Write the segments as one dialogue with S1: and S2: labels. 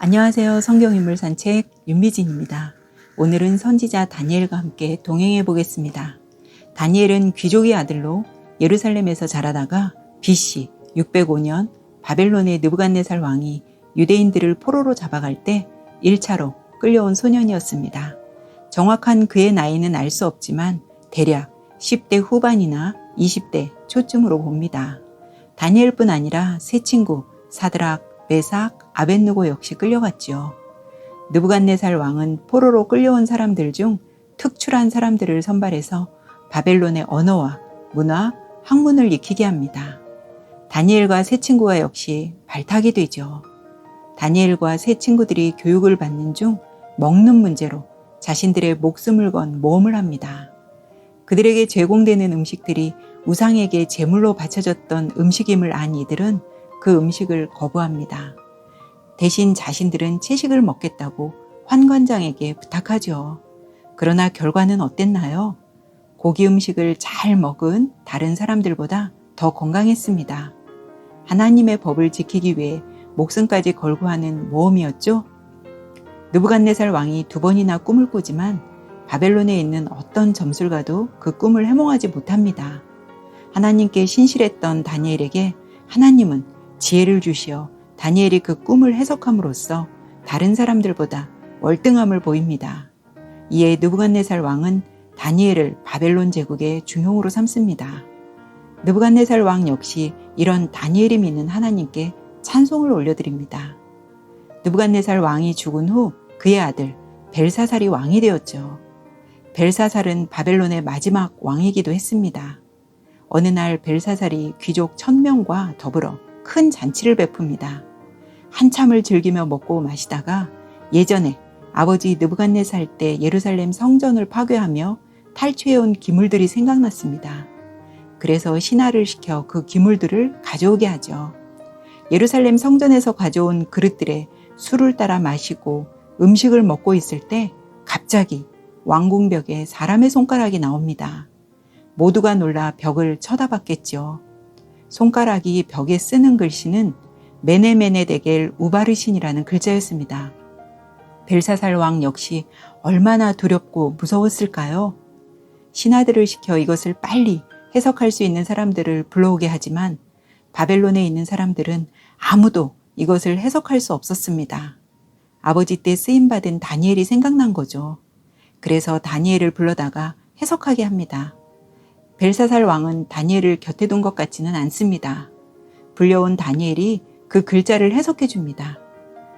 S1: 안녕하세요. 성경인물 산책 윤미진입니다. 오늘은 선지자 다니엘과 함께 동행해 보겠습니다. 다니엘은 귀족의 아들로 예루살렘에서 자라다가 BC 605년 바벨론의 느부갓네살 왕이 유대인들을 포로로 잡아갈 때 1차로 끌려온 소년이었습니다. 정확한 그의 나이는 알 수 없지만 대략 10대 후반이나 20대 초쯤으로 봅니다. 다니엘뿐 아니라 세 친구 사드락, 메삭, 아벳느고 역시 끌려갔지요. 느부갓네살 왕은 포로로 끌려온 사람들 중 특출한 사람들을 선발해서 바벨론의 언어와 문화, 학문을 익히게 합니다. 다니엘과 세 친구가 역시 발탁이 되죠. 다니엘과 세 친구들이 교육을 받는 중 먹는 문제로 자신들의 목숨을 건 모험을 합니다. 그들에게 제공되는 음식들이 우상에게 제물로 바쳐졌던 음식임을 안 이들은 그 음식을 거부합니다. 대신 자신들은 채식을 먹겠다고 환관장에게 부탁하죠. 그러나 결과는 어땠나요? 고기 음식을 잘 먹은 다른 사람들보다 더 건강했습니다. 하나님의 법을 지키기 위해 목숨까지 걸고 하는 모험이었죠. 느부갓네살 왕이 2번이나 꿈을 꾸지만 바벨론에 있는 어떤 점술가도 그 꿈을 해몽하지 못합니다. 하나님께 신실했던 다니엘에게 하나님은 지혜를 주시어 다니엘이 그 꿈을 해석함으로써 다른 사람들보다 월등함을 보입니다. 이에 느부갓네살 왕은 다니엘을 바벨론 제국의 중용으로 삼습니다. 느부갓네살 왕 역시 이런 다니엘이 믿는 하나님께 찬송을 올려드립니다. 느부갓네살 왕이 죽은 후 그의 아들 벨사살이 왕이 되었죠. 벨사살은 바벨론의 마지막 왕이기도 했습니다. 어느 날 벨사살이 귀족 1000명과 더불어 큰 잔치를 베풉니다. 한참을 즐기며 먹고 마시다가 예전에 아버지 느부갓네살 때 예루살렘 성전을 파괴하며 탈취해온 기물들이 생각났습니다. 그래서 신하를 시켜 그 기물들을 가져오게 하죠. 예루살렘 성전에서 가져온 그릇들에 술을 따라 마시고 음식을 먹고 있을 때 갑자기 왕궁벽에 사람의 손가락이 나옵니다. 모두가 놀라 벽을 쳐다봤겠죠. 손가락이 벽에 쓰는 글씨는 메네메네 데겔 우바르신이라는 글자였습니다. 벨사살 왕 역시 얼마나 두렵고 무서웠을까요? 신하들을 시켜 이것을 빨리 해석할 수 있는 사람들을 불러오게 하지만 바벨론에 있는 사람들은 아무도 이것을 해석할 수 없었습니다. 아버지 때 쓰임받은 다니엘이 생각난 거죠. 그래서 다니엘을 불러다가 해석하게 합니다. 벨사살 왕은 다니엘을 곁에 둔 것 같지는 않습니다. 불려온 다니엘이 그 글자를 해석해 줍니다.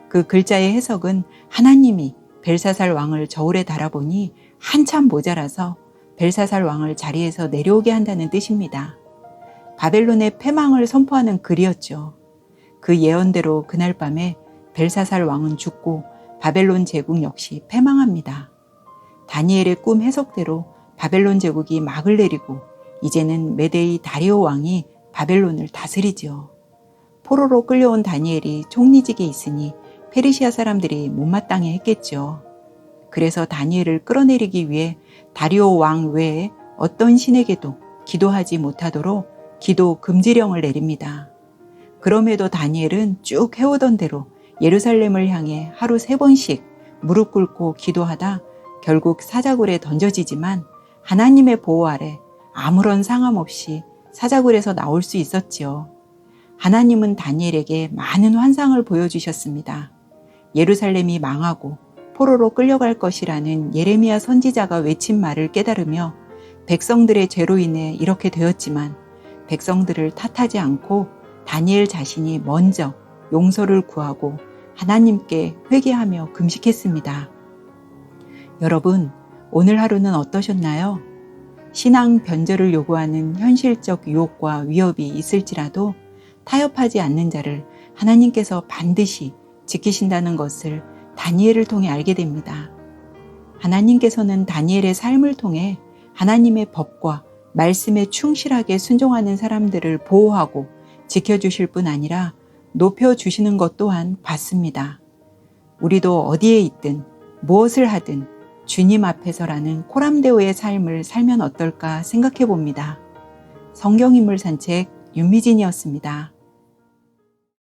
S1: 그 글자의 해석은 하나님이 벨사살 왕을 저울에 달아보니 한참 모자라서 벨사살 왕을 자리에서 내려오게 한다는 뜻입니다. 바벨론의 패망을 선포하는 글이었죠. 그 예언대로 그날 밤에 벨사살 왕은 죽고 바벨론 제국 역시 패망합니다. 다니엘의 꿈 해석대로 바벨론 제국이 막을 내리고 이제는 메데이 다리오 왕이 바벨론을 다스리지요. 포로로 끌려온 다니엘이 총리직에 있으니 페르시아 사람들이 못마땅해 했겠죠. 그래서 다니엘을 끌어내리기 위해 다리오 왕 외에 어떤 신에게도 기도하지 못하도록 기도 금지령을 내립니다. 그럼에도 다니엘은 쭉 해오던 대로 예루살렘을 향해 하루 3번씩 무릎 꿇고 기도하다 결국 사자굴에 던져지지만 하나님의 보호 아래 아무런 상함 없이 사자굴에서 나올 수 있었지요. 하나님은 다니엘에게 많은 환상을 보여주셨습니다. 예루살렘이 망하고 포로로 끌려갈 것이라는 예레미야 선지자가 외친 말을 깨달으며 백성들의 죄로 인해 이렇게 되었지만 백성들을 탓하지 않고 다니엘 자신이 먼저 용서를 구하고 하나님께 회개하며 금식했습니다. 여러분, 오늘 하루는 어떠셨나요? 신앙 변절을 요구하는 현실적 유혹과 위협이 있을지라도 타협하지 않는 자를 하나님께서 반드시 지키신다는 것을 다니엘을 통해 알게 됩니다. 하나님께서는 다니엘의 삶을 통해 하나님의 법과 말씀에 충실하게 순종하는 사람들을 보호하고 지켜주실 뿐 아니라 높여주시는 것 또한 봤습니다. 우리도 어디에 있든 무엇을 하든 주님 앞에서라는 코람데오의 삶을 살면 어떨까 생각해 봅니다. 성경인물 산책 윤미진이었습니다.